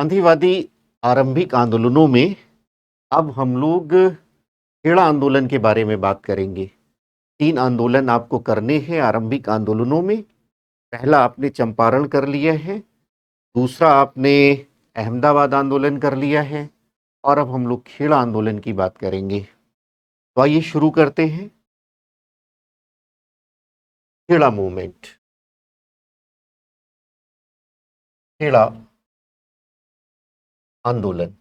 गांधीवादी आरंभिक आंदोलनों में अब हम लोग खेड़ा आंदोलन के बारे में बात करेंगे। 3 आंदोलन आपको करने हैं आरंभिक आंदोलनों में। पहला आपने चंपारण कर लिया है, दूसरा आपने अहमदाबाद आंदोलन कर लिया है और अब हम लोग खेड़ा आंदोलन की बात करेंगे। तो आइए शुरू करते हैं। खेड़ा मूवमेंट, खेड़ा आंदोलन।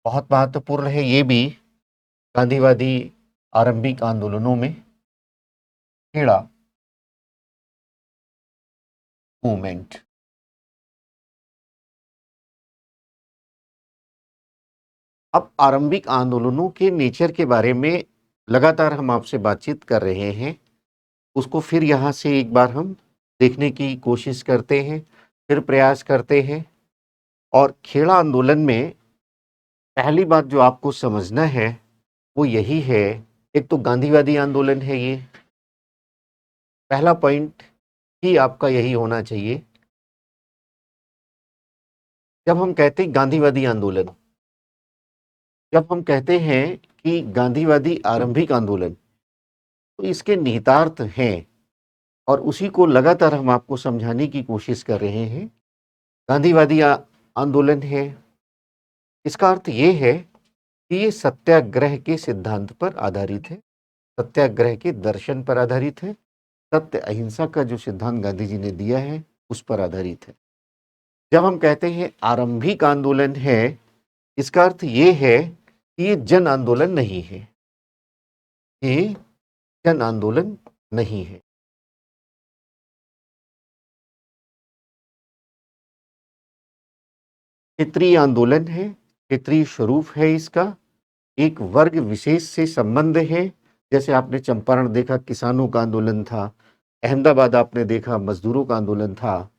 बहुत महत्वपूर्ण है ये भी गांधीवादी आरंभिक आंदोलनों में खेड़ा मूवमेंट। अब आरंभिक आंदोलनों के नेचर के बारे में लगातार हम आपसे बातचीत कर रहे हैं, उसको फिर यहाँ से एक बार हम देखने की कोशिश करते हैं, फिर प्रयास करते हैं। और खेड़ा आंदोलन में पहली बात जो आपको समझना है वो यही है, एक तो गांधीवादी आंदोलन है ये, पहला पॉइंट ही आपका यही होना चाहिए। जब हम कहते हैं गांधीवादी आंदोलन, जब हम कहते हैं कि गांधीवादी आरंभिक आंदोलन, तो इसके निहितार्थ हैं और उसी को लगातार हम आपको समझाने की कोशिश कर रहे हैं। गांधीवादी आंदोलन है, इसका अर्थ ये है कि ये सत्याग्रह के सिद्धांत पर आधारित है, सत्याग्रह के दर्शन पर आधारित है, सत्य अहिंसा का जो सिद्धांत गांधी जी ने दिया है उस पर आधारित है। जब हम कहते हैं आरंभिक आंदोलन है, इसका अर्थ ये है कि ये जन आंदोलन नहीं है, ये जन आंदोलन नहीं है। क्षेत्रीय आंदोलन है, क्षेत्रीय स्वरूप है इसका, एक वर्ग विशेष से संबंध है। जैसे आपने चंपारण देखा किसानों का आंदोलन था, अहमदाबाद आपने देखा मजदूरों का आंदोलन था,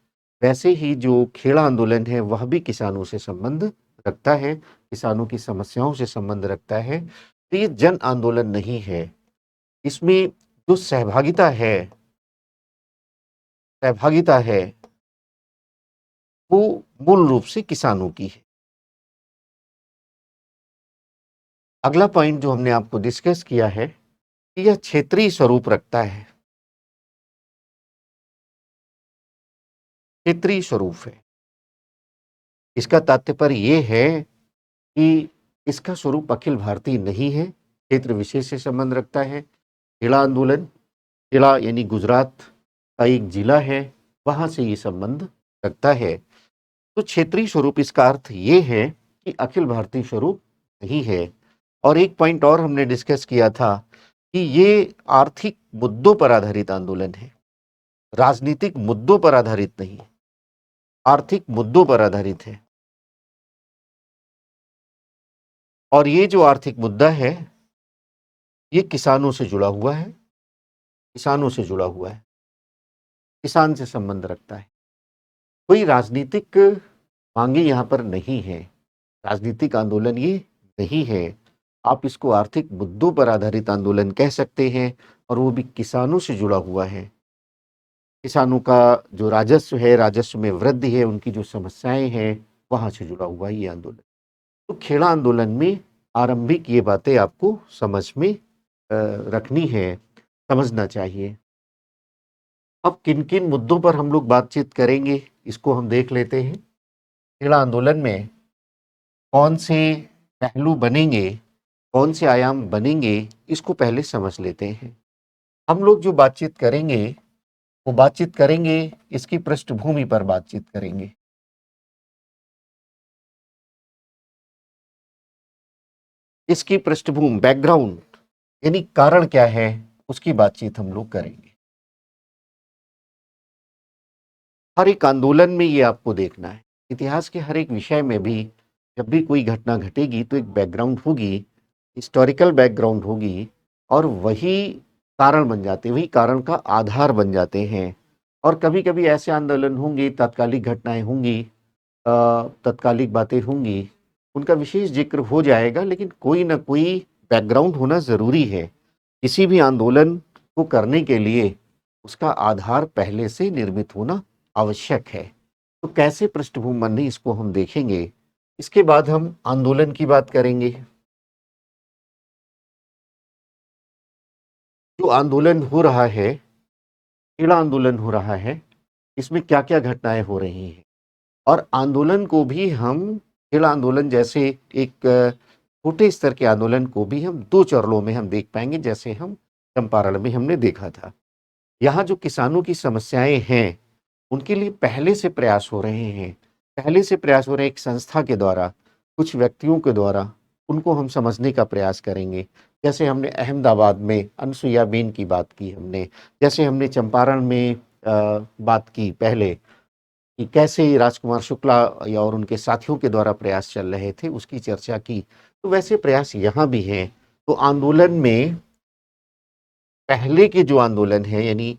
वैसे ही जो खेड़ा आंदोलन है वह भी किसानों से संबंध रखता है, किसानों की समस्याओं से संबंध रखता है। तो ये जन आंदोलन नहीं है, इसमें जो सहभागिता है वो मूल रूप से किसानों की है। अगला पॉइंट जो हमने आपको डिस्कस किया है कि यह क्षेत्रीय स्वरूप रखता है, क्षेत्रीय स्वरूप है। इसका तात्पर्य ये है कि इसका स्वरूप अखिल भारतीय नहीं है, क्षेत्र विशेष से संबंध रखता है। खेड़ा आंदोलन, खेड़ा यानी गुजरात का एक जिला है, वहां से ये संबंध रखता है। तो क्षेत्रीय स्वरूप इसका अर्थ ये है कि अखिल भारतीय स्वरूप नहीं है। और एक पॉइंट और हमने डिस्कस किया था कि ये आर्थिक मुद्दों पर आधारित आंदोलन है, राजनीतिक मुद्दों पर आधारित नहीं, आर्थिक मुद्दों पर आधारित है। और ये जो आर्थिक मुद्दा है ये किसानों से जुड़ा हुआ है, किसानों से जुड़ा हुआ है, किसान से संबंध रखता है। कोई राजनीतिक मांगे यहाँ पर नहीं है, राजनीतिक आंदोलन ये नहीं है। आप इसको आर्थिक मुद्दों पर आधारित आंदोलन कह सकते हैं और वो भी किसानों से जुड़ा हुआ है। किसानों का जो राजस्व है, राजस्व में वृद्धि है, उनकी जो समस्याएं हैं वहां से जुड़ा हुआ है ये आंदोलन। तो खेड़ा आंदोलन में आरंभिक ये बातें आपको समझ में रखनी है, समझना चाहिए। अब किन किन मुद्दों पर हम लोग बातचीत करेंगे इसको हम देख लेते हैं। खेड़ा आंदोलन में कौन से पहलू बनेंगे, कौन से आयाम बनेंगे, इसको पहले समझ लेते हैं। हम लोग जो बातचीत करेंगे वो बातचीत करेंगे इसकी पृष्ठभूमि पर बातचीत करेंगे। इसकी पृष्ठभूमि, बैकग्राउंड यानी कारण क्या है, उसकी बातचीत हम लोग करेंगे। हर एक आंदोलन में ये आपको देखना है, इतिहास के हर एक विषय में भी जब भी कोई घटना घटेगी तो एक बैकग्राउंड होगी, हिस्टोरिकल बैकग्राउंड होगी और वही कारण बन जाते हैं, वही कारण का आधार बन जाते हैं। और कभी कभी ऐसे आंदोलन होंगे, तात्कालिक घटनाएं होंगी, तात्कालिक बातें होंगी, उनका विशेष जिक्र हो जाएगा, लेकिन कोई ना कोई बैकग्राउंड होना ज़रूरी है। किसी भी आंदोलन को करने के लिए उसका आधार पहले से निर्मित होना आवश्यक है। तो कैसे पृष्ठभूमि बननी, इसको हम देखेंगे। इसके बाद हम आंदोलन की बात करेंगे। जो आंदोलन हो रहा है, खेड़ा आंदोलन हो रहा है, इसमें क्या क्या घटनाएं हो रही हैं, और आंदोलन को भी हम, खेड़ा आंदोलन जैसे एक छोटे स्तर के आंदोलन को भी हम दो चरणों में हम देख पाएंगे, जैसे हम चंपारण में हमने देखा था। यहाँ जो किसानों की समस्याएं हैं, उनके लिए पहले से प्रयास हो रहे हैं, पहले से प्रयास हो रहे हैं एक संस्था के द्वारा, कुछ व्यक्तियों के द्वारा। उनको हम समझने का प्रयास करेंगे। जैसे हमने अहमदाबाद में अनसुईया बेन की बात की हमने, जैसे हमने चंपारण में बात की पहले कि कैसे राजकुमार शुक्ला या और उनके साथियों के द्वारा प्रयास चल रहे थे, उसकी चर्चा की। तो वैसे प्रयास यहाँ भी हैं। तो आंदोलन में पहले के जो आंदोलन है, यानी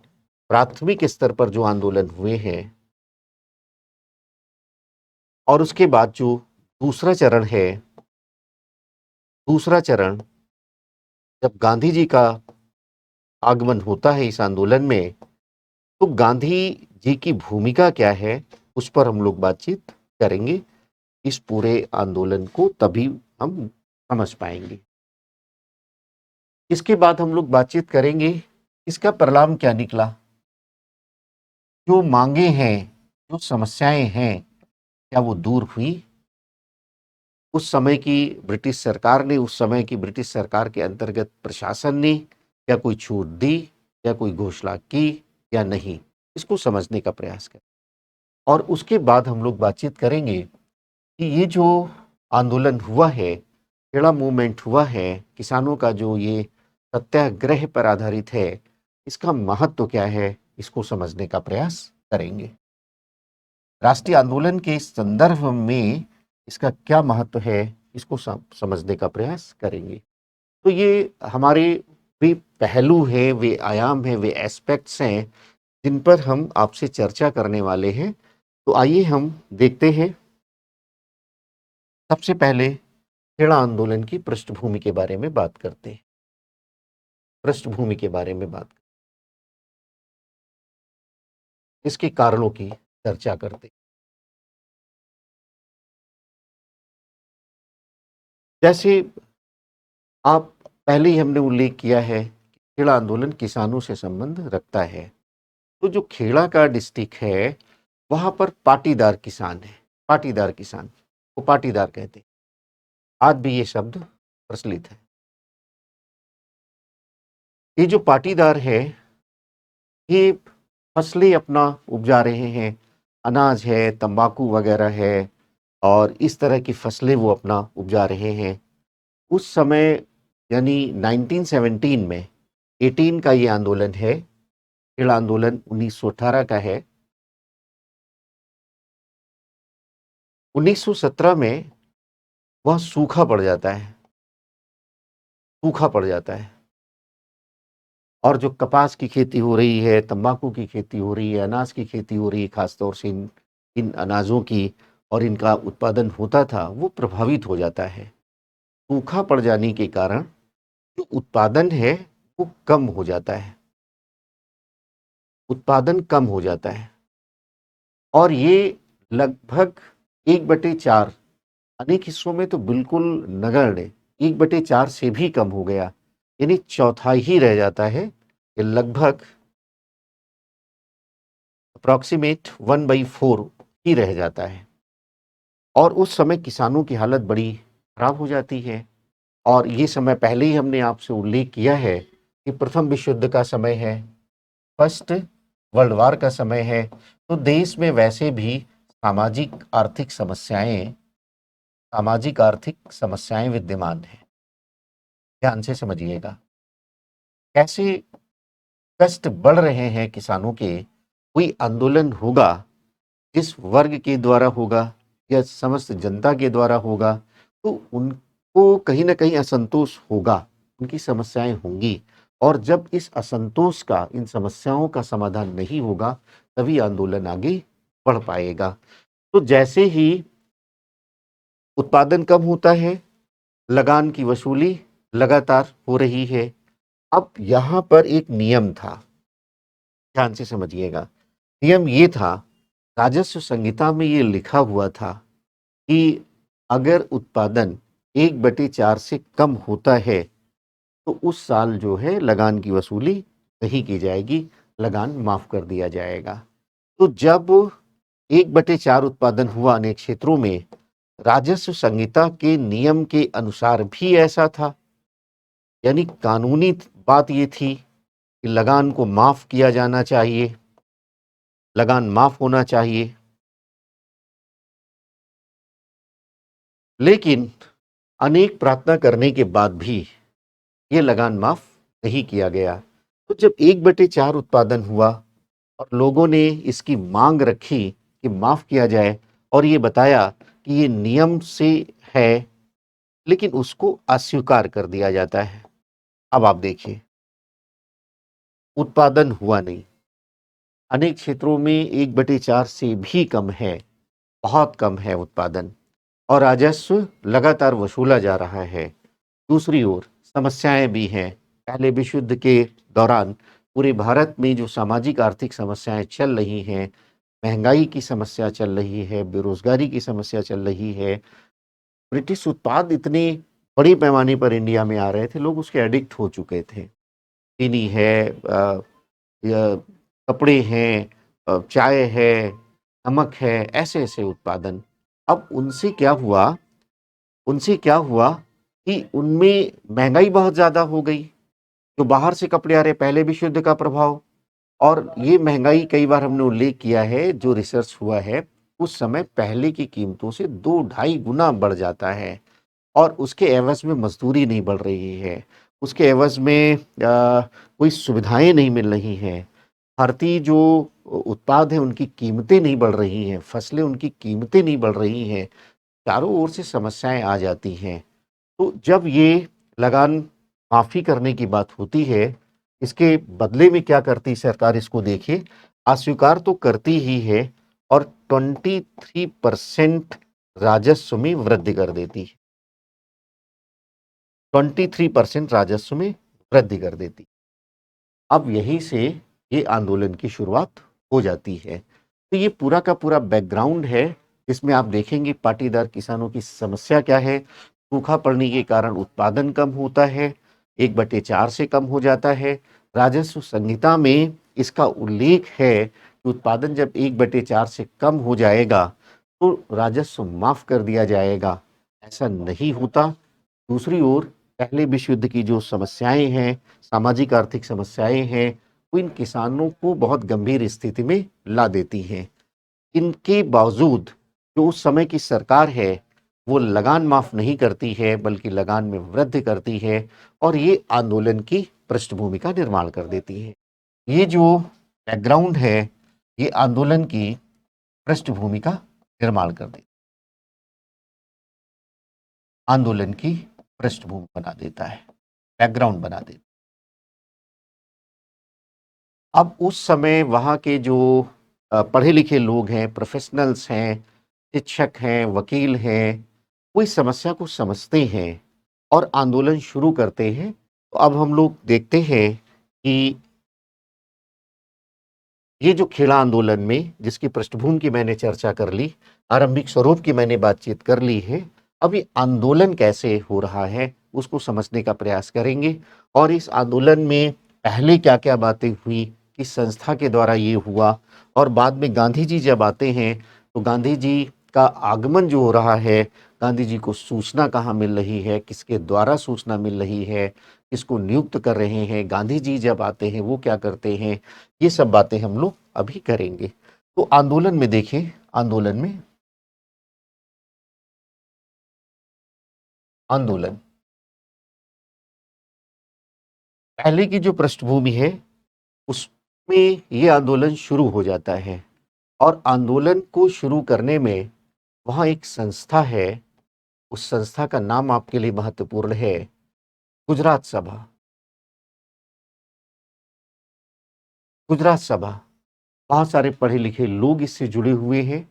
प्राथमिक स्तर पर जो आंदोलन हुए हैं, और उसके बाद जो दूसरा चरण है, दूसरा चरण जब गांधी जी का आगमन होता है इस आंदोलन में, तो गांधी जी की भूमिका क्या है, उस पर हम लोग बातचीत करेंगे। इस पूरे आंदोलन को तभी हम समझ पाएंगे। इसके बाद हम लोग बातचीत करेंगे इसका परिणाम क्या निकला, जो मांगे हैं, जो समस्याएं हैं, क्या वो दूर हुई। उस समय की ब्रिटिश सरकार ने, उस समय की ब्रिटिश सरकार के अंतर्गत प्रशासन ने क्या कोई छूट दी, या कोई घोषणा की या नहीं, इसको समझने का प्रयास करें। और उसके बाद हम लोग बातचीत करेंगे कि ये जो आंदोलन हुआ है, खेड़ा मूवमेंट हुआ है, किसानों का जो ये सत्याग्रह पर आधारित है, इसका महत्व क्या है, इसको समझने का प्रयास करेंगे। राष्ट्रीय आंदोलन के संदर्भ में इसका क्या महत्व है, इसको समझने का प्रयास करेंगे। तो ये हमारे वे पहलू हैं, वे आयाम हैं, वे एस्पेक्ट्स हैं जिन पर हम आपसे चर्चा करने वाले हैं। तो आइए हम देखते हैं। सबसे पहले खेड़ा आंदोलन की पृष्ठभूमि के बारे में बात करते हैं। पृष्ठभूमि के बारे में बात, इसके कारणों की चर्चा करते हैं। जैसे आप पहले ही हमने उल्लेख किया है कि खेड़ा आंदोलन किसानों से संबंध रखता है। तो जो खेड़ा का डिस्ट्रिक्ट है, वहां पर पाटीदार किसान है। पाटीदार किसान वो पाटीदार कहते हैं, आज भी ये शब्द प्रचलित है। ये जो पाटीदार है, ये फसलें अपना उपजा रहे हैं, अनाज है, तंबाकू वगैरह है, और इस तरह की फसलें वो अपना उपजा रहे हैं। उस समय यानी 1917 में 18 का ये आंदोलन है, खेड़ा आंदोलन 1918 का है। 1917 में वह सूखा पड़ जाता है, सूखा पड़ जाता है, और जो कपास की खेती हो रही है, तंबाकू की खेती हो रही है, अनाज की खेती हो रही है, खासतौर से इन इन अनाजों की, और इनका उत्पादन होता था, वो प्रभावित हो जाता है। सूखा पड़ जाने के कारण जो उत्पादन है वो कम हो जाता है, उत्पादन कम हो जाता है। और ये लगभग 1/4, अनेक हिस्सों में तो बिल्कुल नगण्य, 1/4 से भी कम हो गया, यानी चौथाई ही रह जाता है। ये लगभग अप्रॉक्सीमेट 1/4 ही रह जाता है। और उस समय किसानों की हालत बड़ी खराब हो जाती है। और ये समय पहले ही हमने आपसे उल्लेख किया है कि प्रथम विश्व युद्ध का समय है, फर्स्ट वर्ल्ड वार का समय है। तो देश में वैसे भी सामाजिक आर्थिक समस्याएं विद्यमान हैं। ध्यान से समझिएगा, कैसे कष्ट बढ़ रहे हैं किसानों के। कोई आंदोलन होगा, जिस वर्ग के द्वारा होगा या समस्त जनता के द्वारा होगा, तो उनको कहीं ना कहीं असंतोष होगा, उनकी समस्याएं होंगी। और जब इस असंतोष का, इन समस्याओं का समाधान नहीं होगा, तभी आंदोलन आगे बढ़ पाएगा। तो जैसे ही उत्पादन कम होता है, लगान की वसूली लगातार हो रही है। अब यहाँ पर एक नियम था, ध्यान से समझिएगा। नियम ये था, राजस्व संहिता में ये लिखा हुआ था कि अगर उत्पादन 1/4 से कम होता है तो उस साल जो है लगान की वसूली नहीं की जाएगी, लगान माफ कर दिया जाएगा। तो जब 1/4 उत्पादन हुआ अनेक क्षेत्रों में, राजस्व संहिता के नियम के अनुसार भी ऐसा था, यानी कानूनी बात ये थी कि लगान को माफ किया जाना चाहिए, लगान माफ होना चाहिए। लेकिन अनेक प्रार्थना करने के बाद भी ये लगान माफ नहीं किया गया। तो जब 1/4 उत्पादन हुआ और लोगों ने इसकी मांग रखी कि माफ किया जाए और ये बताया कि ये नियम से है, लेकिन उसको अस्वीकार कर दिया जाता है। अब आप देखिए, उत्पादन हुआ नहीं, अनेक क्षेत्रों में 1/4 से भी कम है, बहुत कम है उत्पादन, और राजस्व लगातार वसूला जा रहा है। दूसरी ओर समस्याएं भी हैं। पहले विश्व युद्ध के दौरान पूरे भारत में जो सामाजिक आर्थिक समस्याएं चल रही हैं, महंगाई की समस्या चल रही है, बेरोजगारी की समस्या चल रही है, ब्रिटिश उत्पाद इतने बड़े पैमाने पर इंडिया में आ रहे थे, लोग उसके एडिक्ट हो चुके थे। चीनी है, या कपड़े हैं, चाय है, नमक है, ऐसे ऐसे उत्पादन। अब उनसे क्या हुआ कि उनमें महंगाई बहुत ज़्यादा हो गई, जो बाहर से कपड़े आ रहे, पहले विश्व युद्ध का प्रभाव, और ये महंगाई कई बार हमने उल्लेख किया है, जो रिसर्च हुआ है, उस समय पहले की कीमतों से 2-2.5 गुना बढ़ जाता है, और उसके एवज में मजदूरी नहीं बढ़ रही है, उसके एवज में कोई सुविधाएं नहीं मिल रही हैं, भारतीय जो उत्पाद हैं उनकी कीमतें नहीं बढ़ रही हैं, फसलें उनकी कीमतें नहीं बढ़ रही हैं, चारों ओर से समस्याएं आ जाती हैं। तो जब ये लगान माफ़ी करने की बात होती है, इसके बदले में क्या करती सरकार, इसको देखिए, अस्वीकार तो करती ही है और 23% राजस्व में वृद्धि कर देती है। 23% राजस्व में वृद्धि कर देती। अब यहीं से ये आंदोलन की शुरुआत हो जाती है। तो ये पूरा का पूरा बैकग्राउंड है, इसमें आप देखेंगे पाटीदार किसानों की समस्या क्या है। सूखा पड़ने के कारण उत्पादन कम होता है, 1/4 से कम हो जाता है। राजस्व संहिता में इसका उल्लेख है कि उत्पादन जब 1/4 से कम हो जाएगा तो राजस्व माफ कर दिया जाएगा। ऐसा नहीं होता। दूसरी ओर पहले विश्व युद्ध की जो समस्याएं हैं, सामाजिक आर्थिक समस्याएं हैं, वो इन किसानों को बहुत गंभीर स्थिति में ला देती हैं। इनके बावजूद जो उस समय की सरकार है, वो लगान माफ नहीं करती है, बल्कि लगान में वृद्धि करती है, और ये आंदोलन की पृष्ठभूमि का निर्माण कर देती है। ये जो बैकग्राउंड है, ये आंदोलन की पृष्ठभूमि का निर्माण कर देता है, आंदोलन की पृष्ठभूमि बना देता है, बैकग्राउंड बना देता है। अब उस समय वहाँ के जो पढ़े लिखे लोग हैं, प्रोफेशनल्स हैं, शिक्षक हैं, वकील हैं, वो इस समस्या को समझते हैं और आंदोलन शुरू करते हैं। तो अब हम लोग देखते हैं कि ये जो खेड़ा आंदोलन में, जिसकी पृष्ठभूमि की मैंने चर्चा कर ली, आरंभिक स्वरूप की मैंने बातचीत कर ली है, अब ये आंदोलन कैसे हो रहा है उसको समझने का प्रयास करेंगे। और इस आंदोलन में पहले क्या क्या बातें हुई, किस संस्था के द्वारा ये हुआ, और बाद में गांधी जी जब आते हैं तो गांधी जी का आगमन जो हो रहा है, गांधी जी को सूचना कहाँ मिल रही है, किसके द्वारा सूचना मिल रही है, किसको नियुक्त कर रहे हैं, गांधी जी जब आते हैं वो क्या करते हैं, ये सब बातें हम लोग अभी करेंगे। तो आंदोलन में देखें, आंदोलन पहले की जो पृष्ठभूमि है उसमें ये आंदोलन शुरू हो जाता है, और आंदोलन को शुरू करने में वहाँ एक संस्था है, उस संस्था का नाम आपके लिए महत्वपूर्ण है, गुजरात सभा। गुजरात सभा, बहुत सारे पढ़े लिखे लोग इससे जुड़े हुए हैं,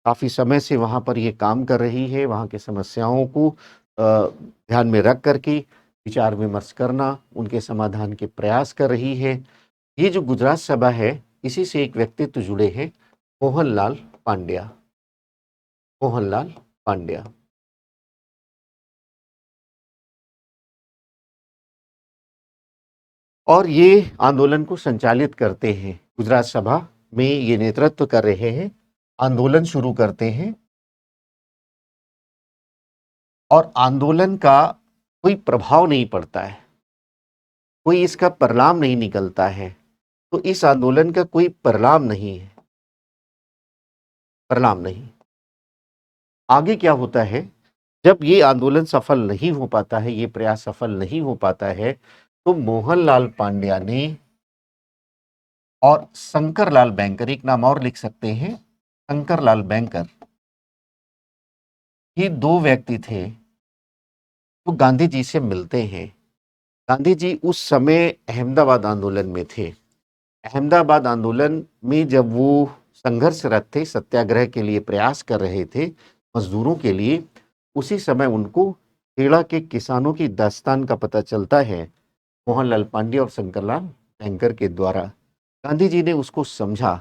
काफ़ी समय से वहाँ पर ये काम कर रही है, वहाँ की समस्याओं को ध्यान में रख करके विचार विमर्श करना, उनके समाधान के प्रयास कर रही है। ये जो गुजरात सभा है, इसी से एक व्यक्तित्व जुड़े हैं, मोहनलाल पांड्या। मोहनलाल पांड्या। और ये आंदोलन को संचालित करते हैं, गुजरात सभा में ये नेतृत्व कर रहे हैं, आंदोलन शुरू करते हैं और आंदोलन का कोई प्रभाव नहीं पड़ता है, कोई इसका परिणाम नहीं निकलता है। तो इस आंदोलन का कोई परिणाम नहीं है, परिणाम नहीं। आगे क्या होता है, जब ये आंदोलन सफल नहीं हो पाता है, ये प्रयास सफल नहीं हो पाता है, तो मोहनलाल पांड्या ने और शंकरलाल बैंकर, एक नाम और लिख सकते हैं, शंकरलाल बैंकर, ये दो व्यक्ति थे जो गांधी जी से मिलते हैं। गांधी जी उस समय अहमदाबाद आंदोलन में थे। अहमदाबाद आंदोलन में जब वो संघर्षरत थे, सत्याग्रह के लिए प्रयास कर रहे थे मजदूरों के लिए, उसी समय उनको खेड़ा के किसानों की दास्तान का पता चलता है मोहनलाल पांड्या और शंकरलाल बैंकर के द्वारा। गांधी जी ने उसको समझा,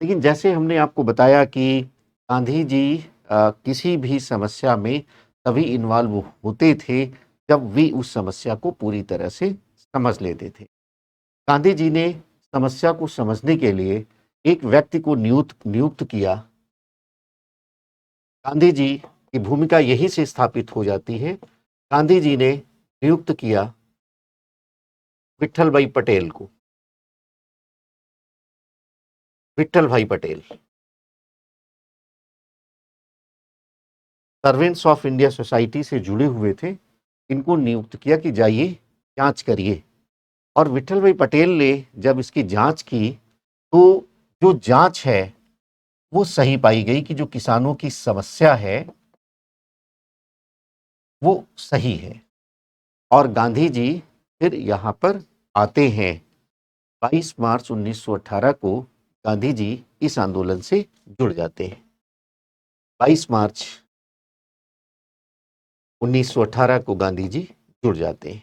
लेकिन जैसे हमने आपको बताया कि गांधी जी किसी भी समस्या में तभी इन्वॉल्व होते थे जब वे उस समस्या को पूरी तरह से समझ लेते थे। गांधी जी ने समस्या को समझने के लिए एक व्यक्ति को नियुक्त किया। गांधी जी की भूमिका यहीं से स्थापित हो जाती है। गांधी जी ने नियुक्त किया विट्ठल भाई पटेल को। विट्ठल भाई Patel servants of India society से जुड़े हुए थे। इनको नियुक्त किया कि जाइए जांच करिए। और विट्ठल भाई पटेल ने जब इसकी जांच की तो जो जांच है वो सही पाई गई कि जो किसानों की समस्या है वो सही है। और गांधी जी फिर यहाँ पर आते हैं। 22 मार्च 1918 को गांधी जी इस आंदोलन से जुड़ जाते हैं। 22 मार्च 1918 को गांधी जी जुड़ जाते हैं।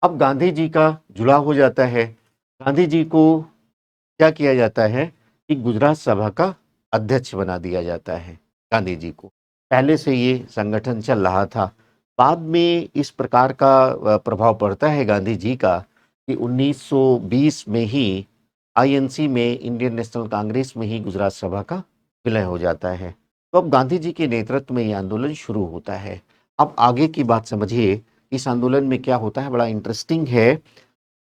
अब गांधी जी का जुड़ाव हो जाता है। गांधी जी को क्या किया जाता है कि गुजरात सभा का अध्यक्ष बना दिया जाता है। गांधी जी को पहले से ये संगठन चल रहा था। बाद में इस प्रकार का प्रभाव पड़ता है गांधी जी का कि 1920 में ही आईएनसी में, इंडियन नेशनल कांग्रेस में ही गुजरात सभा का विलय हो जाता है। तो अब गांधी जी के नेतृत्व में ये आंदोलन शुरू होता है। अब आगे की बात समझिए, इस आंदोलन में क्या होता है, बड़ा इंटरेस्टिंग है।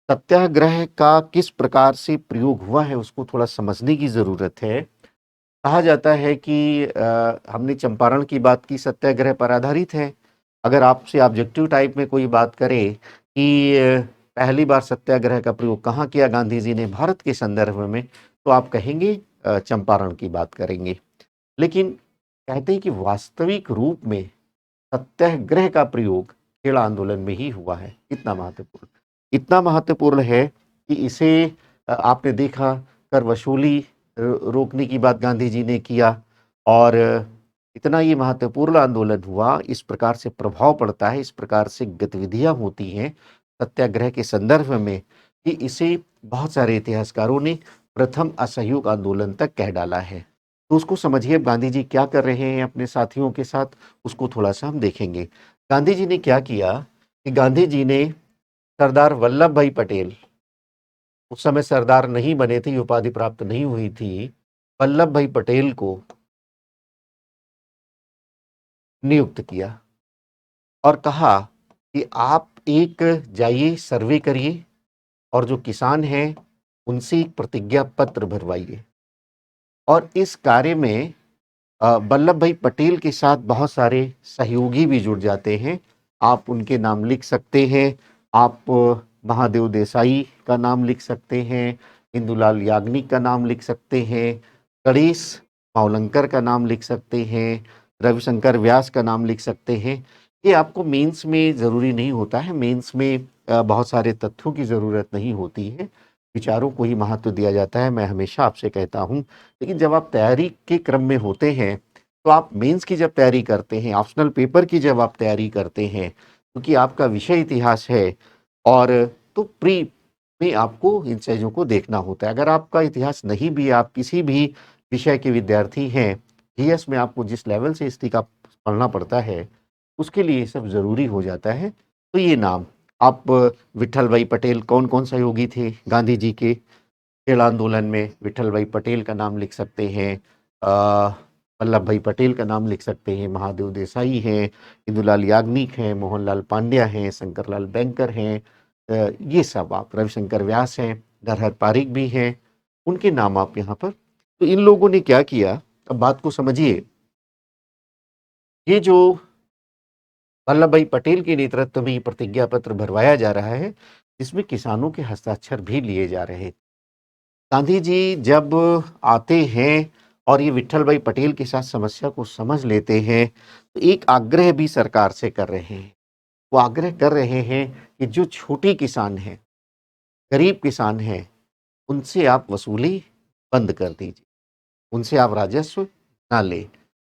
सत्याग्रह का किस प्रकार से प्रयोग हुआ है उसको थोड़ा समझने की ज़रूरत है। कहा जाता है कि हमने चंपारण की बात की, सत्याग्रह पर आधारित है। अगर आपसे ऑब्जेक्टिव टाइप में कोई बात करे कि पहली बार सत्याग्रह का प्रयोग कहाँ किया गांधी जी ने भारत के संदर्भ में, तो आप कहेंगे चंपारण की बात करेंगे। लेकिन कहते हैं कि वास्तविक रूप में सत्याग्रह का प्रयोग खेड़ा आंदोलन में ही हुआ है। इतना महत्वपूर्ण है कि इसे आपने देखा, कर वसूली रोकने की बात गांधी जी ने किया। और इतना ये महत्वपूर्ण आंदोलन हुआ, इस प्रकार से प्रभाव पड़ता है, इस प्रकार से गतिविधियां होती हैं सत्याग्रह के संदर्भ में, कि इसे बहुत सारे इतिहासकारों ने प्रथम असहयोग आंदोलन तक कह डाला है। तो उसको समझिए, गांधी जी क्या कर रहे हैं अपने साथियों के साथ, उसको थोड़ा सा हम देखेंगे। गांधी जी ने क्या किया कि गांधी जी ने सरदार वल्लभ भाई पटेल, उस समय सरदार नहीं बने थे, उपाधि प्राप्त नहीं हुई थी, वल्लभ भाई पटेल को नियुक्त किया और कहा कि आप एक जाइए, सर्वे करिए और जो किसान हैं उनसे एक प्रतिज्ञा पत्र भरवाइए। और इस कार्य में वल्लभ भाई पटेल के साथ बहुत सारे सहयोगी भी जुड़ जाते हैं। आप उनके नाम लिख सकते हैं। आप महादेव देसाई का नाम लिख सकते हैं, इंदुलाल याग्निक का नाम लिख सकते हैं, गणेश मावलंकर का नाम लिख सकते हैं, रविशंकर व्यास का नाम लिख सकते हैं। ये आपको मेंस में ज़रूरी नहीं होता है, मेंस में बहुत सारे तथ्यों की ज़रूरत नहीं होती है, विचारों को ही महत्व दिया जाता है, मैं हमेशा आपसे कहता हूँ। लेकिन जब आप तैयारी के क्रम में होते हैं, तो आप मेंस की जब तैयारी करते हैं, ऑप्शनल पेपर की जब आप तैयारी करते हैं, क्योंकि आपका विषय इतिहास है, और तो प्री में आपको इन चीज़ों को देखना होता है। अगर आपका इतिहास नहीं भी, आप किसी भी विषय के विद्यार्थी हैं, जीएस में आपको जिस लेवल से हिस्ट्री का पढ़ना पड़ता है, उसके लिए ये सब ज़रूरी हो जाता है। तो ये नाम आप विट्ठल भाई पटेल कौन-कौन सहयोगी थे गांधी जी के खेल आंदोलन में? विट्ठल भाई पटेल का नाम लिख सकते हैं, वल्लभ भाई पटेल का नाम लिख सकते हैं, महादेव देसाई हैं, इंदुलाल याग्निक हैं, मोहनलाल पांड्या हैं, शंकरलाल बैंकर हैं, ये सब आप रविशंकर व्यास हैं, नरहर पारिक भी हैं, उनके नाम आप यहाँ पर। तो इन लोगों ने क्या किया, अब बात को समझिए। ये जो वल्लभ भाई पटेल के नेतृत्व में ये प्रतिज्ञा पत्र भरवाया जा रहा है, इसमें किसानों के हस्ताक्षर भी लिए जा रहे हैं। गांधी जी जब आते हैं और ये विट्ठल भाई पटेल के साथ समस्या को समझ लेते हैं, तो एक आग्रह भी सरकार से कर रहे हैं। वो आग्रह कर रहे हैं कि जो छोटे किसान हैं, गरीब किसान हैं, उनसे आप वसूली बंद कर दीजिए, उनसे आप राजस्व ना लें,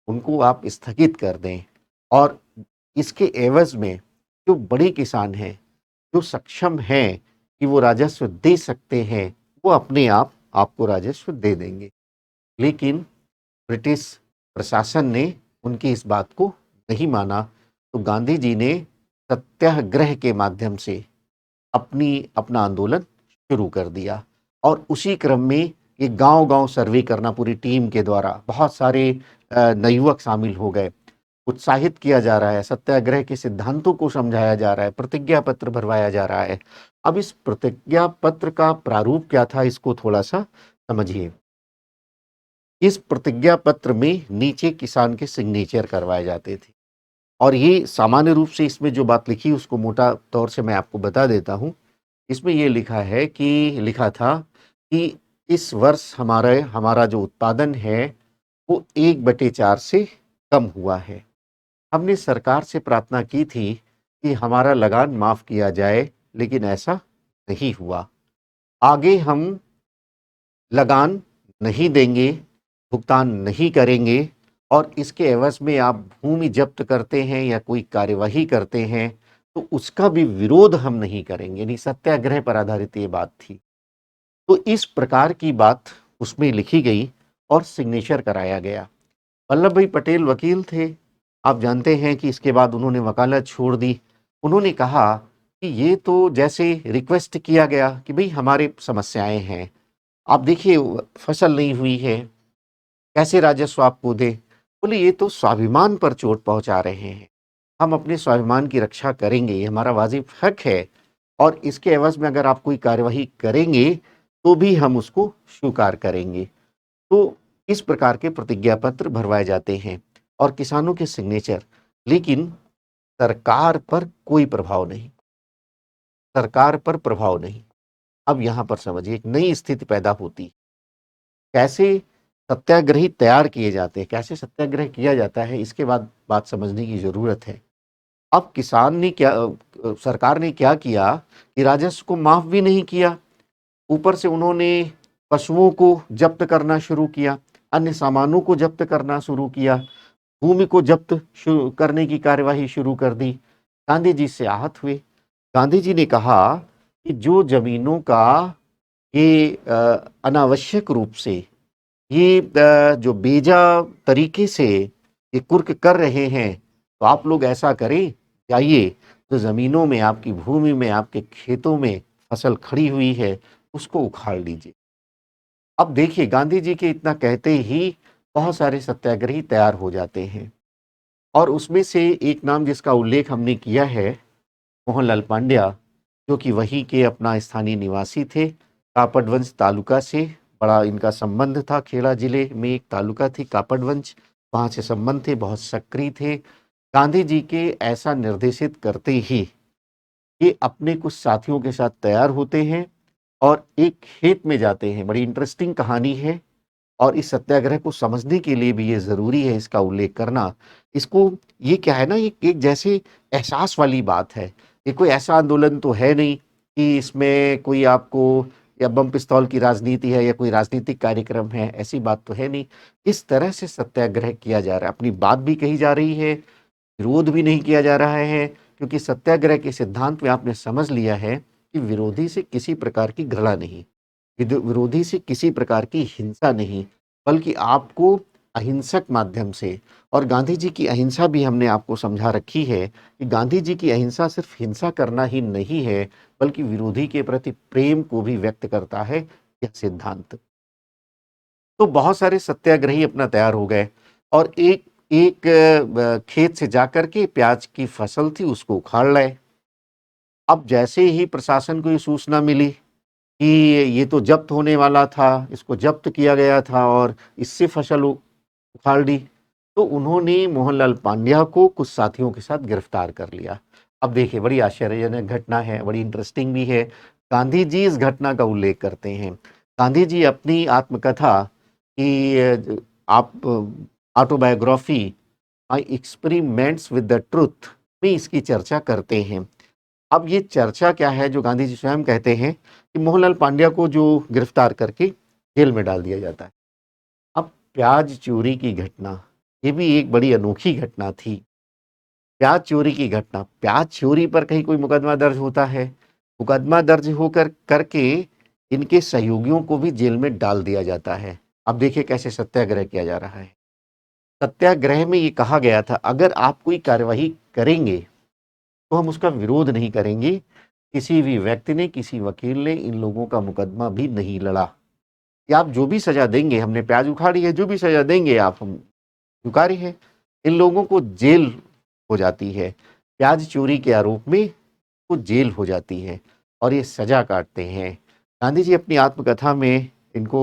उनको आप स्थगित कर दें, और इसके एवज में जो बड़े किसान हैं, जो सक्षम हैं कि वो राजस्व दे सकते हैं, वो अपने आप आपको राजस्व दे देंगे। लेकिन ब्रिटिश प्रशासन ने उनकी इस बात को नहीं माना, तो गांधी जी ने सत्याग्रह के माध्यम से अपना आंदोलन शुरू कर दिया। और उसी क्रम में ये गांव-गांव सर्वे करना पूरी टीम के द्वारा, बहुत सारे नवयुवक शामिल हो गए, उत्साहित किया जा रहा है, सत्याग्रह के सिद्धांतों को समझाया जा रहा है, प्रतिज्ञा पत्र भरवाया जा रहा है। अब इस प्रतिज्ञा पत्र का प्रारूप क्या था, इसको थोड़ा सा समझिए। इस प्रतिज्ञा पत्र में नीचे किसान के सिग्नेचर करवाए जाते थे, और ये सामान्य रूप से इसमें जो बात लिखी उसको मोटा तौर से मैं आपको बता देता हूँ। इसमें ये लिखा था कि इस वर्ष हमारा जो उत्पादन है वो 1/4 से कम हुआ है। हमने सरकार से प्रार्थना की थी कि हमारा लगान माफ किया जाए, लेकिन ऐसा नहीं हुआ। आगे हम लगान नहीं देंगे, भुगतान नहीं करेंगे, और इसके एवज में आप भूमि जब्त करते हैं या कोई कार्यवाही करते हैं तो उसका भी विरोध हम नहीं करेंगे। यानी सत्याग्रह पर आधारित ये बात थी। तो इस प्रकार की बात उसमें लिखी गई और सिग्नेचर कराया गया। वल्लभ भाई पटेल वकील थे, आप जानते हैं कि इसके बाद उन्होंने वकालत छोड़ दी। उन्होंने कहा कि ये तो जैसे रिक्वेस्ट किया गया कि भाई हमारे समस्याएं हैं, आप देखिए फसल नहीं हुई है, कैसे राजस्व आपको दे। बोले ये तो स्वाभिमान पर चोट पहुंचा रहे हैं, हम अपने स्वाभिमान की रक्षा करेंगे, ये हमारा वाजिब हक है, और इसके एवज में अगर आप कोई कार्यवाही करेंगे तो भी हम उसको स्वीकार करेंगे। तो इस प्रकार के प्रतिज्ञा पत्र भरवाए जाते हैं और किसानों के सिग्नेचर, लेकिन सरकार पर कोई प्रभाव नहीं, सरकार पर प्रभाव नहीं। अब यहाँ पर समझिए एक नई स्थिति पैदा होती, कैसे सत्याग्रही तैयार किए जाते हैं, कैसे सत्याग्रह किया जाता है, इसके बाद बात समझने की जरूरत है। अब सरकार ने क्या किया कि राजस्व को माफ भी नहीं किया, ऊपर से उन्होंने पशुओं को जब्त करना शुरू किया, अन्य सामानों को जब्त करना शुरू किया, भूमि को जब्त करने की कार्यवाही शुरू कर दी। गांधी जी से आहत हुए। गांधी जी ने कहा कि जो जमीनों का ये अनावश्यक रूप से ये जो बेजा तरीके से ये कुर्क कर रहे हैं, तो आप लोग ऐसा करें, जाइए तो ज़मीनों में, आपकी भूमि में, आपके खेतों में फसल खड़ी हुई है, उसको उखाड़ लीजिए। अब देखिए गांधी जी के इतना कहते ही बहुत सारे सत्याग्रही तैयार हो जाते हैं, और उसमें से एक नाम जिसका उल्लेख हमने किया है, मोहनलाल पांड्या, जो कि वहीं के अपना स्थानीय निवासी थे, कापड़वंश तालुका से बड़ा इनका संबंध था। खेड़ा जिले में एक तालुका थी कापड़वंश, वहाँ से संबंध थे, बहुत सक्रिय थे। गांधी जी के ऐसा निर्देशित करते ही ये अपने कुछ साथियों के साथ तैयार होते हैं और एक खेत में जाते हैं। बड़ी इंटरेस्टिंग कहानी है, और इस सत्याग्रह को समझने के लिए भी ये ज़रूरी है इसका उल्लेख करना। इसको ये क्या है ना, ये एक जैसे एहसास वाली बात है। ये कोई ऐसा आंदोलन तो है नहीं कि इसमें कोई आपको या बम पिस्तौल की राजनीति है या कोई राजनीतिक कार्यक्रम है, ऐसी बात तो है नहीं। इस तरह से सत्याग्रह किया जा रहा है, अपनी बात भी कही जा रही है, विरोध भी नहीं किया जा रहा है, क्योंकि सत्याग्रह के सिद्धांत में आपने समझ लिया है कि विरोधी से किसी प्रकार की घृणा नहीं, विरोधी से किसी प्रकार की हिंसा नहीं, बल्कि आपको अहिंसक माध्यम से, और गांधी जी की अहिंसा भी हमने आपको समझा रखी है कि गांधी जी की अहिंसा सिर्फ हिंसा करना ही नहीं है, बल्कि विरोधी के प्रति प्रेम को भी व्यक्त करता है यह सिद्धांत। तो बहुत सारे सत्याग्रही अपना तैयार हो गए और एक एक खेत से जाकर के प्याज की फसल थी उसको उखाड़ लाए। अब जैसे ही प्रशासन को ये सूचना मिली कि ये तो जब्त होने वाला था, इसको जब्त किया गया था और इससे फसल उखाड़ दी, तो उन्होंने मोहनलाल पांड्या को कुछ साथियों के साथ गिरफ्तार कर लिया। अब देखिए, बड़ी आश्चर्यजनक घटना है, बड़ी इंटरेस्टिंग भी है। गांधी जी इस घटना का उल्लेख करते हैं। गांधी जी अपनी आत्मकथा कि आप autobiography my experiments with the truth में इसकी चर्चा करते हैं। अब ये चर्चा क्या है, जो गांधी जी स्वयं कहते हैं कि मोहनलाल पांड्या को जो गिरफ्तार करके जेल में डाल दिया जाता है। अब प्याज चोरी की घटना, ये भी एक बड़ी अनोखी घटना थी। प्याज चोरी की घटना, प्याज चोरी पर कहीं कोई मुकदमा दर्ज होता है? मुकदमा दर्ज होकर करके इनके सहयोगियों को भी जेल में डाल दिया जाता है। अब देखिए कैसे सत्याग्रह किया जा रहा है। सत्याग्रह में ये कहा गया था, अगर आप कोई कार्यवाही करेंगे तो हम उसका विरोध नहीं करेंगे। किसी भी व्यक्ति ने, किसी वकील ने इन लोगों का मुकदमा भी नहीं लड़ा कि आप जो भी सजा देंगे, हमने प्याज उखाड़ी है, जो भी सजा देंगे आप हम स्वीकार्य है। इन लोगों को जेल हो जाती है, प्याज चोरी के आरोप में वो जेल हो जाती है और ये सजा काटते हैं। गांधी जी अपनी आत्मकथा में इनको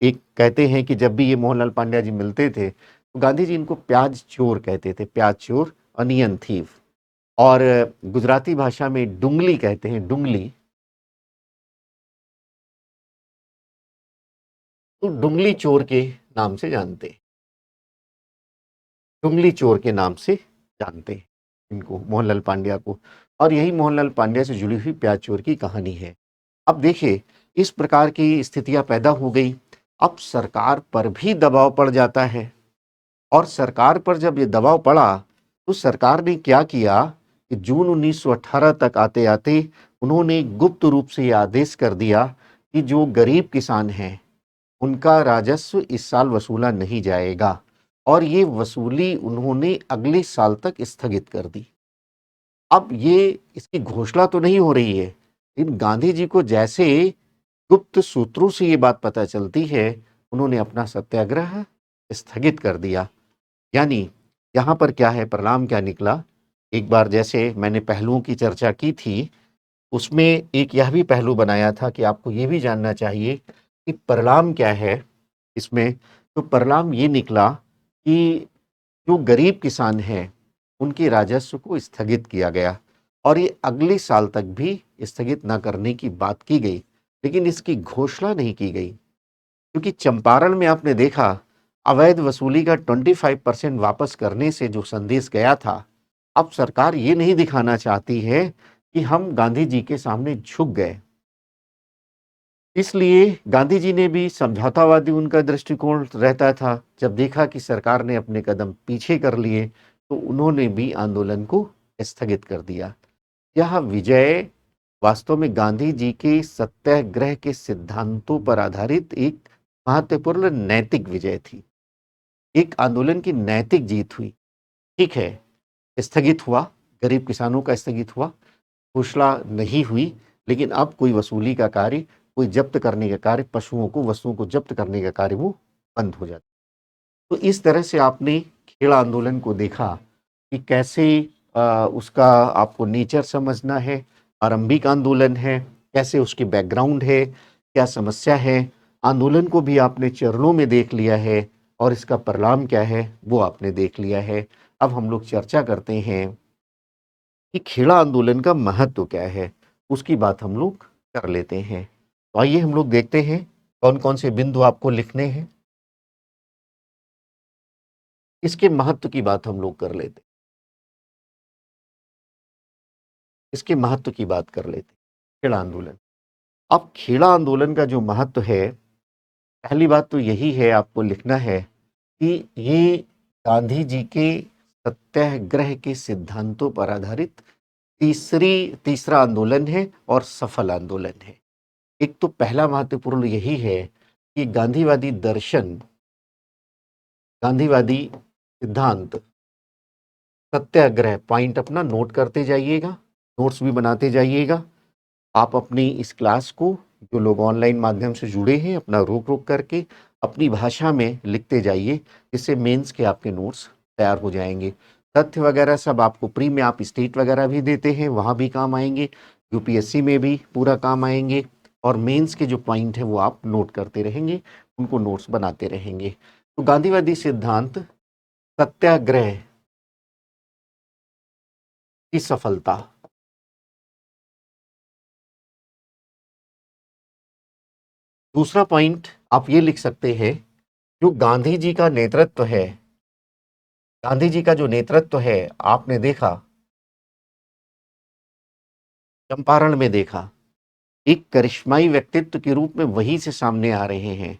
एक कहते हैं कि जब भी ये मोहनलाल पांड्या जी मिलते थे तो गांधी जी इनको प्याज चोर कहते थे, प्याज चोर, अनियन थीफ। और गुजराती भाषा में डुंगली कहते हैं, डुंगली। तो डुंगली चोर के नाम से जानते हैं, डुंगली चोर के नाम से जानते हैं इनको, मोहनलाल पांड्या को। और यही मोहनलाल पांड्या से जुड़ी हुई प्याज चोर की कहानी है। अब देखिए, इस प्रकार की स्थितियां पैदा हो गई। अब सरकार पर भी दबाव पड़ जाता है, और सरकार पर जब ये दबाव पड़ा तो सरकार ने क्या किया कि जून 1918 तक आते आते उन्होंने गुप्त रूप से ये आदेश कर दिया कि जो गरीब किसान हैं उनका राजस्व इस साल वसूला नहीं जाएगा, और ये वसूली उन्होंने अगले साल तक स्थगित कर दी। अब ये इसकी घोषणा तो नहीं हो रही है, लेकिन गांधी जी को जैसे गुप्त सूत्रों से ये बात पता चलती है, उन्होंने अपना सत्याग्रह स्थगित कर दिया। यानी यहाँ पर क्या है, परिणाम क्या निकला? एक बार जैसे मैंने पहलुओं की चर्चा की थी, उसमें एक यह भी पहलू बनाया था कि आपको ये भी जानना चाहिए कि परिणाम क्या है इसमें। तो परिणाम ये निकला कि जो गरीब किसान हैं उनके राजस्व को स्थगित किया गया, और ये अगले साल तक भी स्थगित न करने की बात की गई, लेकिन इसकी घोषणा नहीं की गई। क्योंकि चंपारण में आपने देखा, अवैध वसूली का 25% वापस करने से जो संदेश गया था, अब सरकार ये नहीं दिखाना चाहती है कि हम गांधी जी के सामने झुक गए। इसलिए गांधी जी ने भी, समझौतावादी उनका दृष्टिकोण रहता था, जब देखा कि सरकार ने अपने कदम पीछे कर लिए तो उन्होंने भी आंदोलन को स्थगित कर दिया। यह विजय वास्तव में गांधी जी के सत्याग्रह के सिद्धांतों पर आधारित एक महत्वपूर्ण नैतिक विजय थी। एक आंदोलन की नैतिक जीत हुई। ठीक है, स्थगित हुआ, गरीब किसानों का स्थगित हुआ, घोषणा नहीं हुई, लेकिन अब कोई वसूली का कार्य, कोई जब्त करने का कार्य, पशुओं को, वस्तुओं को जब्त करने का कार्य वो बंद हो जाता। तो इस तरह से आपने खेड़ा आंदोलन को देखा कि कैसे उसका आपको नेचर समझना है, आरंभिक आंदोलन है, कैसे उसकी बैकग्राउंड है, क्या समस्या है, आंदोलन को भी आपने चरणों में देख लिया है, और इसका परिणाम क्या है वो आपने देख लिया है। अब हम लोग चर्चा करते हैं कि खेड़ा आंदोलन का महत्व क्या है, उसकी बात हम लोग कर लेते हैं। तो आइए हम लोग देखते हैं कौन कौन से बिंदु आपको लिखने हैं। इसके महत्व की बात हम लोग कर लेते हैं, इसके महत्व की बात कर लेते हैं। खेड़ा आंदोलन, अब खेड़ा आंदोलन का जो महत्व है, पहली बात तो यही है, आपको लिखना है कि ये गांधी जी के सत्याग्रह के सिद्धांतों पर आधारित तीसरा आंदोलन है और सफल आंदोलन है। एक तो पहला महत्वपूर्ण यही है कि गांधीवादी दर्शन, गांधीवादी सिद्धांत, सत्याग्रह, पॉइंट अपना नोट करते जाइएगा, नोट्स भी बनाते जाइएगा। आप अपनी इस क्लास को, जो लोग ऑनलाइन माध्यम से जुड़े हैं, अपना रोक रोक करके अपनी भाषा में लिखते जाइए, जिससे मेंस के आपके नोट्स तैयार हो जाएंगे। तथ्य वगैरह सब आपको प्री में, आप स्टेट वगैरह भी देते हैं, वहाँ भी काम आएंगे, यूपीएससी में भी पूरा काम आएंगे, और मेंस के जो पॉइंट है वो आप नोट करते रहेंगे, उनको नोट्स बनाते रहेंगे। तो गांधीवादी सिद्धांत, सत्याग्रह की सफलता। दूसरा पॉइंट आप ये लिख सकते हैं, जो गांधी जी का नेतृत्व है, गांधी जी का जो नेतृत्व है, आपने देखा, चंपारण में देखा, एक करिश्माई व्यक्तित्व के रूप में वहीं से सामने आ रहे हैं।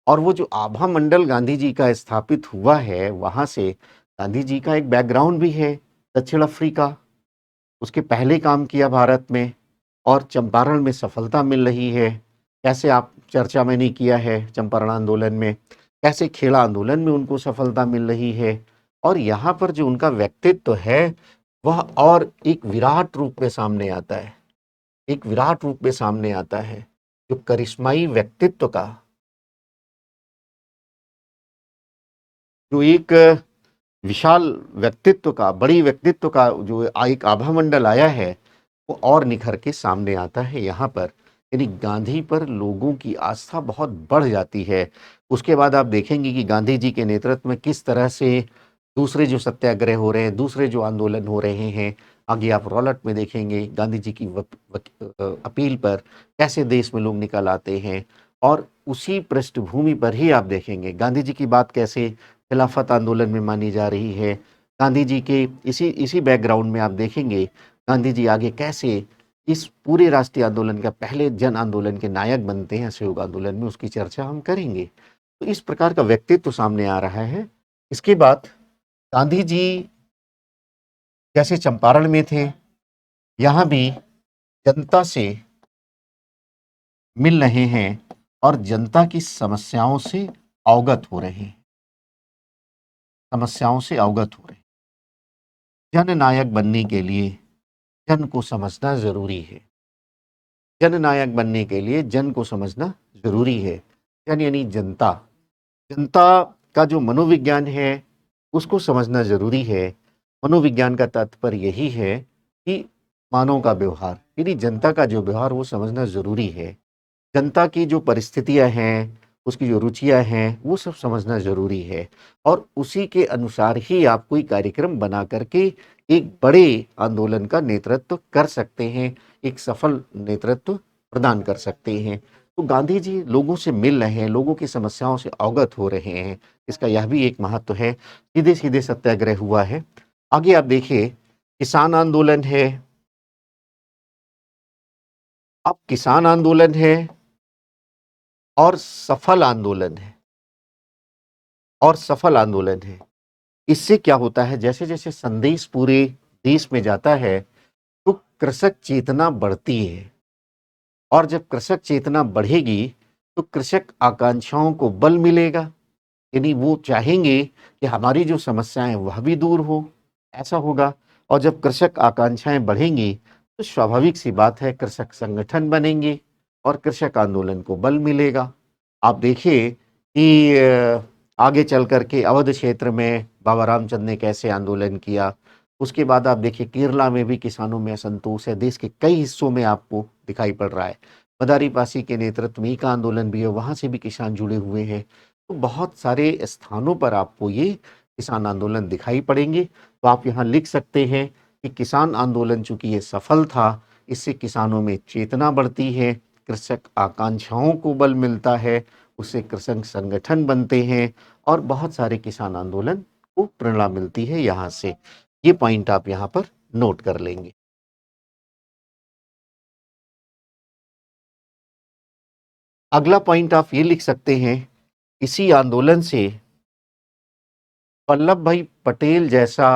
और वो जो आभा मंडल गांधी जी का स्थापित हुआ है, वहां से गांधी जी का एक बैकग्राउंड भी है, दक्षिण अफ्रीका, उसके पहले काम किया भारत में, और चंपारण में सफलता मिल रही है। कैसे आप चर्चा में नहीं किया है, चंपारण आंदोलन में कैसे खेड़ा आंदोलन में उनको सफलता मिल रही है। और यहाँ पर जो उनका व्यक्तित्व है वह और एक विराट रूप में सामने आता है, एक विराट रूप में सामने आता है, जो करिश्माई व्यक्तित्व का, जो एक विशाल व्यक्तित्व का, बड़ी व्यक्तित्व का जो एक आभा मंडल आया है, वो और निखर के सामने आता है यहाँ पर। यानी गांधी पर लोगों की आस्था बहुत बढ़ जाती है। उसके बाद आप देखेंगे कि गांधी जी के नेतृत्व में किस तरह से दूसरे जो सत्याग्रह हो रहे हैं, दूसरे जो आंदोलन हो रहे हैं, आगे आप रॉलट में देखेंगे गांधी जी की अपील पर कैसे देश में लोग निकल आते हैं। और उसी पृष्ठभूमि पर ही आप देखेंगे गांधी जी की बात कैसे खिलाफत आंदोलन में मानी जा रही है। गांधी जी के इसी इसी बैकग्राउंड में आप देखेंगे गांधी जी आगे कैसे इस पूरे राष्ट्रीय आंदोलन का, पहले जन आंदोलन के नायक बनते हैं असहयोग आंदोलन में, उसकी चर्चा हम करेंगे। तो इस प्रकार का व्यक्तित्व सामने आ रहा है। इसके बाद गांधी जी जैसे चंपारण में थे, यहाँ भी जनता से मिल रहे हैं और जनता की समस्याओं से अवगत हो रहे हैं, समस्याओं से अवगत हो रहे हैं। जननायक बनने के लिए जन को समझना जरूरी है, जननायक बनने के लिए जन को समझना जरूरी है। जन यानी जनता, जनता का जो मनोविज्ञान है उसको समझना जरूरी है। मनोविज्ञान का तात्पर्य यही है कि मानव का व्यवहार, यानी जनता का जो व्यवहार वो समझना जरूरी है। जनता की जो परिस्थितियां हैं, उसकी जो रुचियां हैं, वो सब समझना जरूरी है। और उसी के अनुसार ही आप कोई कार्यक्रम बना करके एक बड़े आंदोलन का नेतृत्व कर सकते हैं, एक सफल नेतृत्व प्रदान कर सकते हैं। तो गांधी जी लोगों से मिल रहे हैं, लोगों की समस्याओं से अवगत हो रहे हैं, इसका यह भी एक महत्व है। सीधे सीधे सत्याग्रह हुआ है। आगे आप देखिए, किसान आंदोलन है। अब किसान आंदोलन है और सफल आंदोलन है, और सफल आंदोलन है। इससे क्या होता है, जैसे जैसे संदेश पूरे देश में जाता है तो कृषक चेतना बढ़ती है, और जब कृषक चेतना बढ़ेगी तो कृषक आकांक्षाओं को बल मिलेगा। यानी वो चाहेंगे कि हमारी जो समस्याएं वह भी दूर हो, ऐसा होगा। और जब कृषक आकांक्षाएं बढ़ेंगी तो स्वाभाविक सी बात है कृषक संगठन बनेंगे और कृषक आंदोलन को बल मिलेगा। आप देखिए कि आगे चल करके अवध क्षेत्र में बाबा रामचंद्र ने कैसे आंदोलन किया। उसके बाद आप देखिए केरला में भी किसानों में असंतोष है, देश के कई हिस्सों में आपको दिखाई पड़ रहा है। मदारी पासी के नेतृत्व में का आंदोलन भी है, वहां से भी किसान जुड़े हुए हैं। तो बहुत सारे स्थानों पर आपको ये किसान आंदोलन दिखाई पड़ेंगे। तो आप यहाँ लिख सकते हैं कि किसान आंदोलन चूंकि ये सफल था, इससे किसानों में चेतना बढ़ती है, कृषक आकांक्षाओं को बल मिलता है, उससे कृषक संगठन बनते हैं और बहुत सारे किसान आंदोलन को प्रेरणा मिलती है। यहाँ से ये पॉइंट आप यहाँ पर नोट कर लेंगे। अगला पॉइंट आप ये लिख सकते हैं, इसी आंदोलन से वल्लभ भाई पटेल जैसा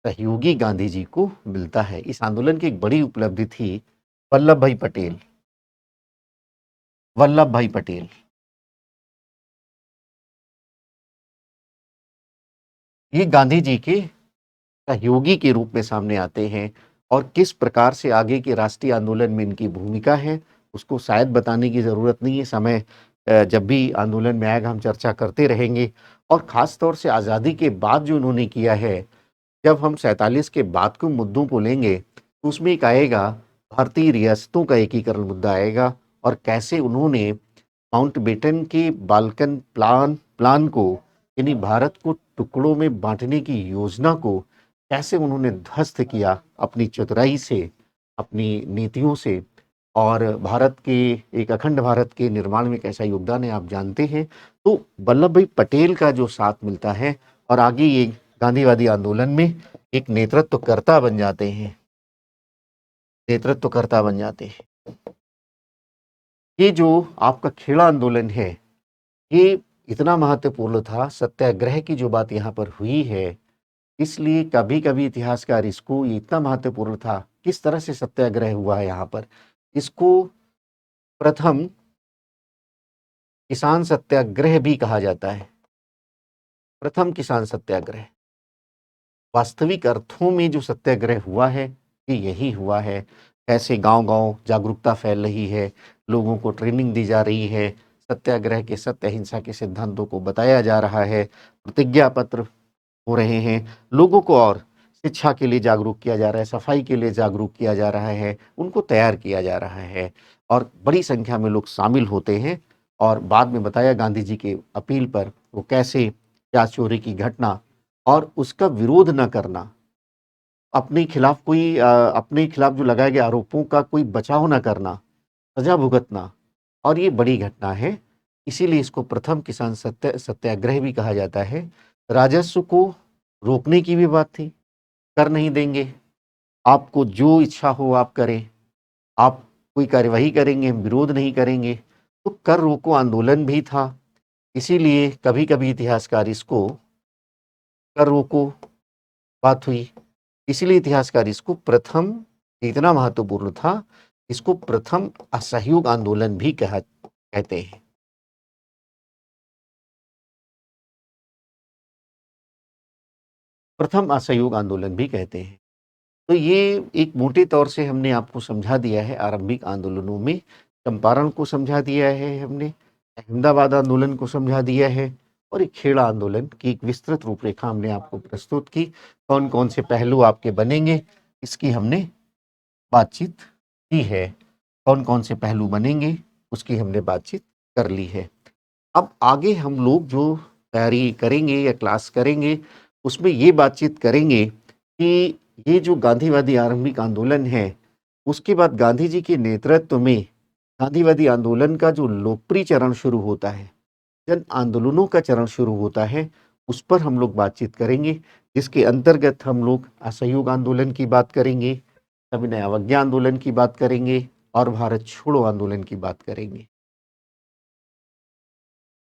सहयोगी गांधी जी को मिलता है। इस आंदोलन की एक बड़ी उपलब्धि थी वल्लभ भाई पटेल। वल्लभ भाई पटेल ये गांधी जी के सहयोगी के रूप में सामने आते हैं और किस प्रकार से आगे के राष्ट्रीय आंदोलन में इनकी भूमिका है उसको शायद बताने की ज़रूरत नहीं है। समय जब भी आंदोलन में आएगा हम चर्चा करते रहेंगे। और ख़ास तौर से आज़ादी के बाद जो उन्होंने किया है, जब हम 47 के बाद के मुद्दों को लेंगे तो उसमें एक आएगा भारतीय रियासतों का एकीकरण मुद्दा आएगा और कैसे उन्होंने माउंटबेटन के बाल्कन प्लान प्लान को यानी भारत को टुकड़ों में बांटने की योजना को कैसे उन्होंने ध्वस्त किया अपनी चतुराई से, अपनी नीतियों से। और भारत के एक अखंड भारत के निर्माण में कैसा योगदान है आप जानते हैं। तो वल्लभ भाई पटेल का जो साथ मिलता है और आगे ये गांधीवादी आंदोलन में एक नेतृत्वकर्ता बन जाते हैं, नेतृत्वकर्ता बन जाते हैं। ये जो आपका खेड़ा आंदोलन है, ये इतना महत्वपूर्ण था, सत्याग्रह की जो बात यहाँ पर हुई है, इसलिए कभी-कभी इतिहासकार इसको ये इतना महत्वपूर्ण था, किस तरह से सत्याग्रह हुआ है यहाँ पर, इसको प्रथम किसान सत्याग्रह भी कहा जाता है। प्रथम किसान सत्याग्रह। वास्तविक अर्थों में जो सत्याग्रह हुआ है, ये यही हुआ है। कैसे गांव-गांव जागरूकता फैल रही है, लोगों को ट्रेनिंग दी जा रही है, सत्याग्रह के सत्य अहिंसा के सिद्धांतों को बताया जा रहा है, प्रतिज्ञा पत्र हो रहे हैं, लोगों को और शिक्षा के लिए जागरूक किया जा रहा है, सफाई के लिए जागरूक किया जा रहा है, उनको तैयार किया जा रहा है और बड़ी संख्या में लोग शामिल होते हैं। और बाद में बताया गांधी जी के अपील पर वो कैसे प्याज चोरी की घटना और उसका विरोध न करना, अपने खिलाफ जो लगाए गए आरोपों का कोई बचाव न करना, सजा भुगतना, और ये बड़ी घटना है। इसीलिए इसको प्रथम किसान सत्याग्रह भी कहा जाता है। राजस्व को रोकने की भी बात थी, कर नहीं देंगे, आपको जो इच्छा हो आप करें, आप कोई कार्यवाही करेंगे हम विरोध नहीं करेंगे। तो कर रोको आंदोलन भी था। इसीलिए कभी-कभी इतिहासकार इसको कर रोको बात हुई, इसीलिए इतिहासकार इसको प्रथम, इतना महत्वपूर्ण था, इसको प्रथम असहयोग आंदोलन भी कहते हैं। प्रथम असहयोग आंदोलन भी कहते हैं। तो ये एक मोटे तौर से हमने आपको समझा दिया है आरंभिक आंदोलनों में। चंपारण को समझा दिया है हमने, अहमदाबाद आंदोलन को समझा दिया है और एक खेड़ा आंदोलन की एक विस्तृत रूपरेखा हमने आपको प्रस्तुत की। कौन कौन से पहलू आपके बनेंगे इसकी हमने बातचीत की है, कौन कौन से पहलू बनेंगे उसकी हमने बातचीत कर ली है। अब आगे हम लोग जो तैयारी करेंगे या क्लास करेंगे उसमें ये बातचीत करेंगे कि ये जो गांधीवादी आरंभिक आंदोलन है उसके बाद गांधी जी के नेतृत्व में गांधीवादी आंदोलन का जो लोकप्रिय चरण शुरू होता है, जन आंदोलनों का चरण शुरू होता है, उस पर हम लोग बातचीत करेंगे, जिसके अंतर्गत हम लोग असहयोग आंदोलन की बात करेंगे, सविनय अवज्ञा आंदोलन की बात करेंगे और भारत छोड़ो आंदोलन की बात करेंगे।